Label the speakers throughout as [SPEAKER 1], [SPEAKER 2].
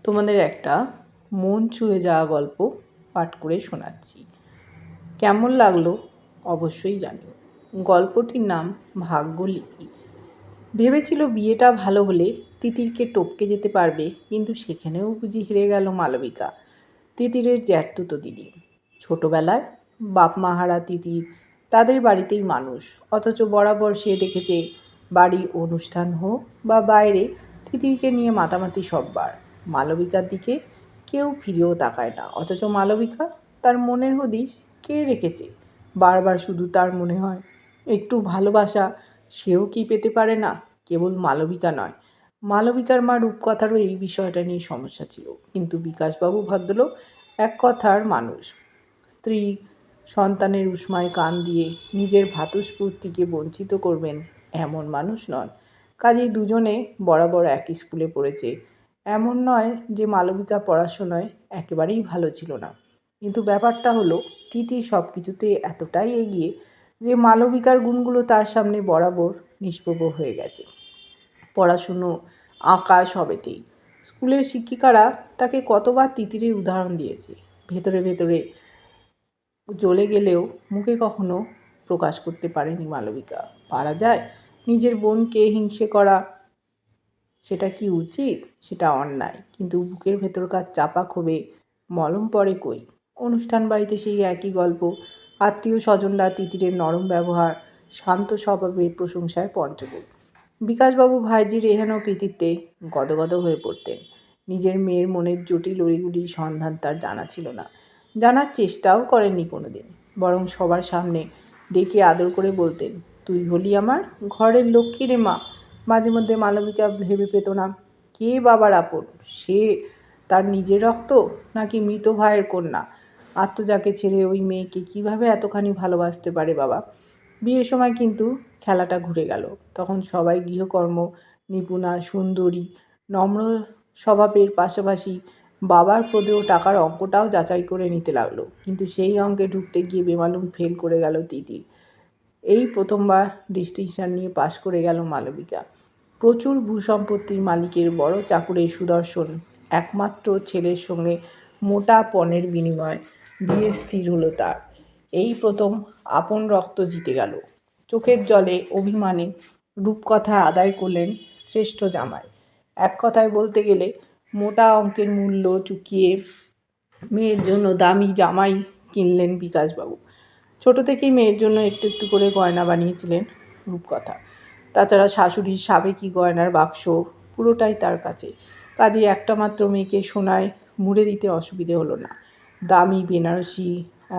[SPEAKER 1] তোমাদের একটা মন ছুঁয়ে যাওয়া গল্প পাঠ করে শোনাচ্ছি। কেমন লাগলো অবশ্যই জানিও। গল্পটির নাম ভাগ্যলিপি। ভেবেছিল বিয়েটা ভালো হলে তিতিরকে টপকে যেতে পারবে, কিন্তু সেখানেও বুঝি হেরে গেল মালবিকা, তিতিরের জ্যাঠতুতো দিদি। ছোটবেলায় বাপ মাহারা তিতির তাদের বাড়িতেই মানুষ, অথচ বরাবর সে দেখেছে বাড়ির অনুষ্ঠান হোক বা বাইরে তিতিরকে নিয়ে মাতামাতি সববার। মালবিকার দিকে কেউ ফিরেও তাকায় না, অথচ মালবিকা তার মনের হদিশ কে রেখেছে। বারবার শুধু তার মনে হয় একটু ভালোবাসা সেও কি পেতে পারে না। কেবল মালবিকা নয়, মালবিকার মা রূপকথারও এই বিষয়টা নিয়ে সমস্যা ছিল, কিন্তু বিকাশবাবু ভদ্রলোক এক কথার মানুষ। স্ত্রী সন্তানের উষ্মায় কান দিয়ে নিজের ভ্রাতুষ্পুত্রকে বঞ্চিত করবেন এমন মানুষ নন। কাজেই দুজনে বরাবর একই স্কুলে পড়েছে। এমন নয় যে মালবিকা পড়াশোনায় একেবারেই ভালো ছিল না, কিন্তু ব্যাপারটা হলো তিতির সব কিছুতে এতটাই এগিয়ে যে মালবিকার গুণগুলো তার সামনে বরাবর নিষ্প্রভ হয়ে গেছে। পড়াশুনো, আঁকা সবেতেই স্কুলের শিক্ষিকারা তাকে কতবার তিতিরের উদাহরণ দিয়েছে। ভেতরে ভেতরে জ্বলে গেলেও মুখে কখনো প্রকাশ করতে পারেনি মালবিকা। পারা যায় নিজের বোনকে হিংসে করা, সেটা কি উচিত? সেটা অন্যায়, কিন্তু বুকের ভেতরকার চাপা ক্ষোভে মলম পড়ে কই। অনুষ্ঠান বাড়িতে সেই একই গল্প। আত্মীয় স্বজনরা তিতিরের নরম ব্যবহার, শান্ত স্বভাবের প্রশংসায় পঞ্চমুখ। বিকাশবাবু ভাইজির এহেন কৃতিত্বে গদগদ হয়ে পড়তেন। নিজের মেয়ের মনের জটিল অড়িগুড়ির সন্ধান তার জানা ছিল না, জানার চেষ্টাও করেননি কোনোদিন। বরং সবার সামনে ডেকে আদর করে বলতেন, তুই হলি আমার ঘরের লক্ষ্মী রে মা। মাঝে মধ্যে মালবিকা ভেবে পেত না কে বাবার আপন, সে তার নিজের রক্ত নাকি মৃত ভাইয়ের কন্যা। আত্মজাকে ছেড়ে ওই মেয়েকে কিভাবে এতখানি ভালোবাসতে পারে বাবা। বিয়ের সময় কিন্তু খেলাটা ঘুরে গেল। তখন সবাই গৃহকর্ম নিপুণা, সুন্দরী, নম্র স্বভাবের পাশাপাশি বাবার প্রদেয় টাকার অঙ্কটাও যাচাই করে নিতে লাগলো। কিন্তু সেই অঙ্কে ঢুকতে গিয়ে বেমালুম ফেল করে গেল তিতির। এই প্রথমবার ডিস্টিংশন নিয়ে পাশ করে গেল মালবিকা। প্রচুর ভূসম্পত্তির মালিকের বড় চাকুরে সুদর্শন একমাত্র ছেলের সঙ্গে মোটা পণের বিনিময়ে বিয়ে স্থির হলো তার। এই প্রথম আপন রক্ত জিতে গেল। চোখের জলে অভিমানে রূপকথা আদায় করলেন শ্রেষ্ঠ জামাই। এক কথায় বলতে গেলে মোটা অঙ্কের মূল্য চুকিয়ে মেয়ের জন্য দামি জামাই কিনলেন বিকাশবাবু। ছোট থেকেই মেয়ের জন্য একটু একটু করে গয়না বানিয়েছিলেন রূপকথা। তাছাড়া শাশুড়ির সাবেকি গয়নার বাক্স পুরোটাই তার কাছে। কাজেই একটা মাত্র মেয়েকে সোনায় মুড়ে দিতে অসুবিধে হলো না। দামি বেনারসি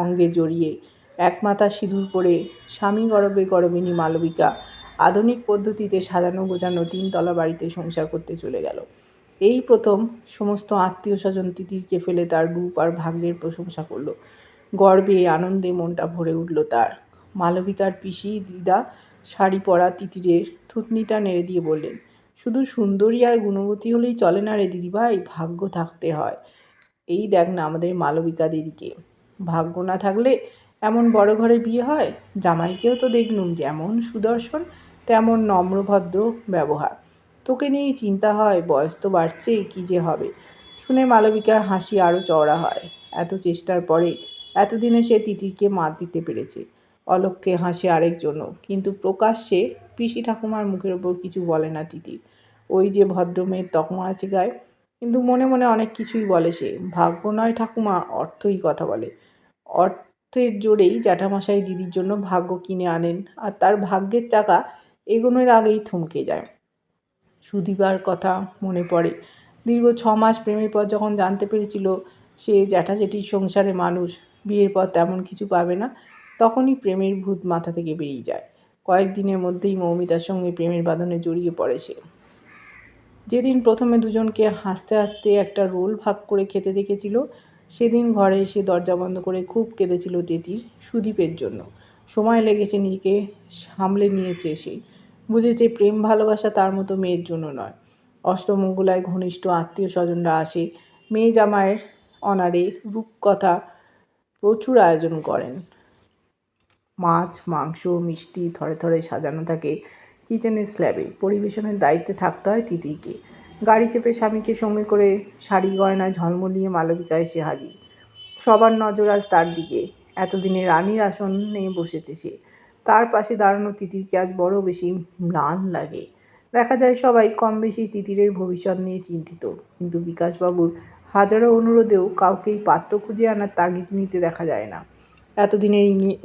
[SPEAKER 1] অঙ্গে জড়িয়ে একমাথা সিঁদুর পরে স্বামী গরবে গরবিনী মালবিকা আধুনিক পদ্ধতিতে সাজানো গোছানো 3 তলা বাড়িতে সংসার করতে চলে গেল। এই প্রথম সমস্ত আত্মীয় স্বজন তিতিরকে ফেলে তার রূপ আর ভাগ্যের প্রশংসা করল। গর্বে আনন্দে মনটা ভরে উঠল তার। মালবিকার পিসি দিদা শাড়ি পরা তিতিরের থুতনিটা নেড়ে দিয়ে বললেন, শুধু সুন্দরী আর গুণবতী হলেই চলে না রে দিদিভাই, ভাগ্য থাকতে হয়। এই দেখ না আমাদের মালবিকা দিদিকে, ভাগ্য না থাকলে এমন বড় ঘরে বিয়ে হয়? জামাইকেও তো দেখলুম যেমন সুদর্শন তেমন নম্রভদ্র ব্যবহার। তোকে নিয়েই চিন্তা হয়, বয়স তো বাড়ছেই, কী যে হবে। শুনে মালবিকার হাসি আরও চওড়া হয়। এত চেষ্টার পরে এতদিনে সে তিতিরকে মাত দিতে পেরেছে। অলক্ষ্যে হাসে আরেকজনও, কিন্তু প্রকাশ্যে পিসি ঠাকুমার মুখের ওপর কিছু বলে না তিতির। ওই যে ভদ্রমেয়ের তকমা আছে গায়ে। কিন্তু মনে মনে অনেক কিছুই বলে সে। ভাগ্য নয় ঠাকুমা, অর্থই কথা বলে। অর্থের জোরেই জ্যাঠামশাই দিদির জন্য ভাগ্য কিনে আনেন, আর তার ভাগ্যের চাকা এগোনোর আগেই থমকে যায়। সুদিবার কথা মনে পড়ে। দীর্ঘ 6 মাস প্রেমের পর যখন জানতে পেরেছিল সে জ্যাঠাজেঠির সংসারে মানুষ, বিয়ের পর তেমন কিছু পাবে না, তখনই প্রেমের ভূত মাথা থেকে বেরিয়ে যায়। কয়েকদিনের মধ্যেই মৌমিতার সঙ্গে প্রেমের বাঁধনে জড়িয়ে পড়ে সে। যেদিন প্রথমে দুজনকে হাসতে হাসতে একটা রোল ভাগ করে খেতে দেখেছিল, সেদিন ঘরে এসে দরজা বন্ধ করে খুব কেঁদেছিল তিতির সুদীপের জন্য। সময় লেগেছে, নিজেকে সামলে নিয়েছে সে। বুঝেছে প্রেম ভালোবাসা তার মতো মেয়ের জন্য নয়। অষ্টমঙ্গলায় ঘনিষ্ঠ আত্মীয় স্বজনরা আসে। মেয়ে জামাইয়ের অনারে রূপকথা প্রচুর আয়োজন করেন। মাছ, মাংস, মিষ্টি থরে থরে সাজানো থাকে কিচেনের স্ল্যাবে। পরিবেশনের দায়িত্বে থাকতে হয় তিতিরকে। গাড়ি চেপে স্বামীকে সঙ্গে করে শাড়ি গয়না ঝলমলিয়ে মালবিকা এসে হাজির। সবার নজর আজ তার দিকে। এতদিনে রানীর আসনে বসেছে সে। তার পাশে দাঁড়ানো তিতিরকে আজ বড় বেশি ম্লান লাগে। দেখা যায় সবাই কম বেশি তিতিরের ভবিষ্যৎ নিয়ে চিন্তিত, কিন্তু বিকাশবাবুর হাজারো অনুরোধেও কাউকেই পাত্র খুঁজে আনার তাগিদ নিতে দেখা যায় না। এতদিনে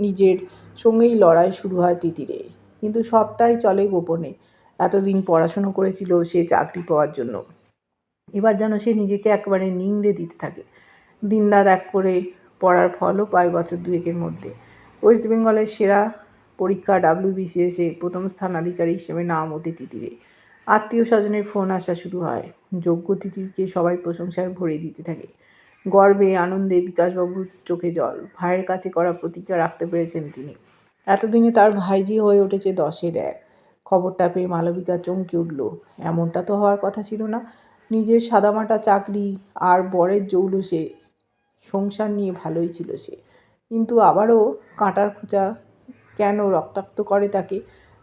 [SPEAKER 1] নিজের সঙ্গেই লড়াই শুরু হয় তিতিরের, কিন্তু সবটাই চলে গোপনে। এতদিন পড়াশুনো করেছিল সে চাকরি পাওয়ার জন্য, এবার যেন সে নিজেকে একেবারে নিংড়ে দিতে থাকে। দিনরাত এক করে পড়ার ফলও পায় বছর দুয়েকের মধ্যে। ওয়েস্ট বেঙ্গলের সেরা পরীক্ষা WBCS প্রথম স্থানাধিকারী হিসেবে নাম ওঠে তিতিরে। আত্মীয় স্বজনের ফোন আসা শুরু হয়। যোগ্য তিতিরকে সবাই প্রশংসায় ভরে দিতে থাকে। গর্বে আনন্দে বিকাশবাবুর চোখে জল। ভাইয়ের কাছে করা প্রতিজ্ঞা রাখতে পেরেছেন তিনি। এতদিনে তার ভাইজি হয়ে উঠেছে 10-এর 1। খবরটা পেয়ে মালবিকা চমকে উঠল। এমনটা তো হওয়ার কথা ছিল না। নিজের সাদামাটা চাকরি আর বরের জৌলুসে সংসার নিয়ে ভালোই ছিল সে, কিন্তু আবারও কাঁটার খোঁচা কেন রক্তাক্ত করে তাকে।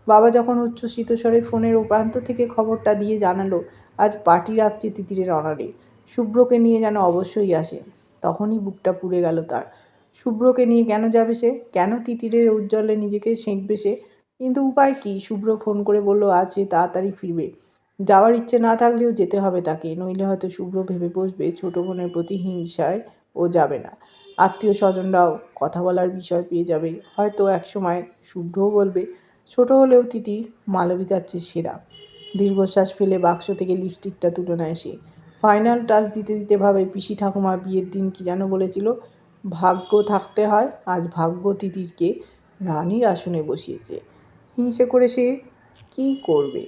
[SPEAKER 1] বাবা যখন উচ্ছ্বসিত স্বরে ফোনের প্রান্ত থেকে খবরটা দিয়ে জানালো আজ পার্টি রাখছে তিতিরের অনারে, শুভ্রকে নিয়ে যেন অবশ্যই আসে, তখনই বুকটা পুড়ে গেল তার। শুভ্রকে নিয়ে কেন যাবে সে? কেন তিতিরের উজ্জ্বলে নিজেকে সেঁকবে সে? কিন্তু উপায় কি? শুভ্র ফোন করে বলল আজ সে তাড়াতাড়ি ফিরবে। যাওয়ার ইচ্ছে না থাকলেও যেতে হবে তাকে, নইলে হয়তো শুভ্র ভেবে বসবে ছোটো বোনের প্রতি হিংসায় ও যাবে না। আত্মীয় স্বজনরাও কথা বলার বিষয় পেয়ে যাবে, হয়তো একসময় শুভ্রও বলবে। ছোট হলেও তিতির মালবিকার চেয়ে সেরা। দীর্ঘশ্বাস ফেলে বাক্স থেকে লিপস্টিকটা তুলে নেয় সে। ফাইনাল টাচ দিতে দিতে ভাবে পিসি ঠাকুমা বিয়ের দিন কি যেন বলেছিল, ভাগ্য থাকতে হয়। আজ ভাগ্য তিতিরকে রানীর আসনে বসিয়েছে। হিংসে করে সে কী করবে?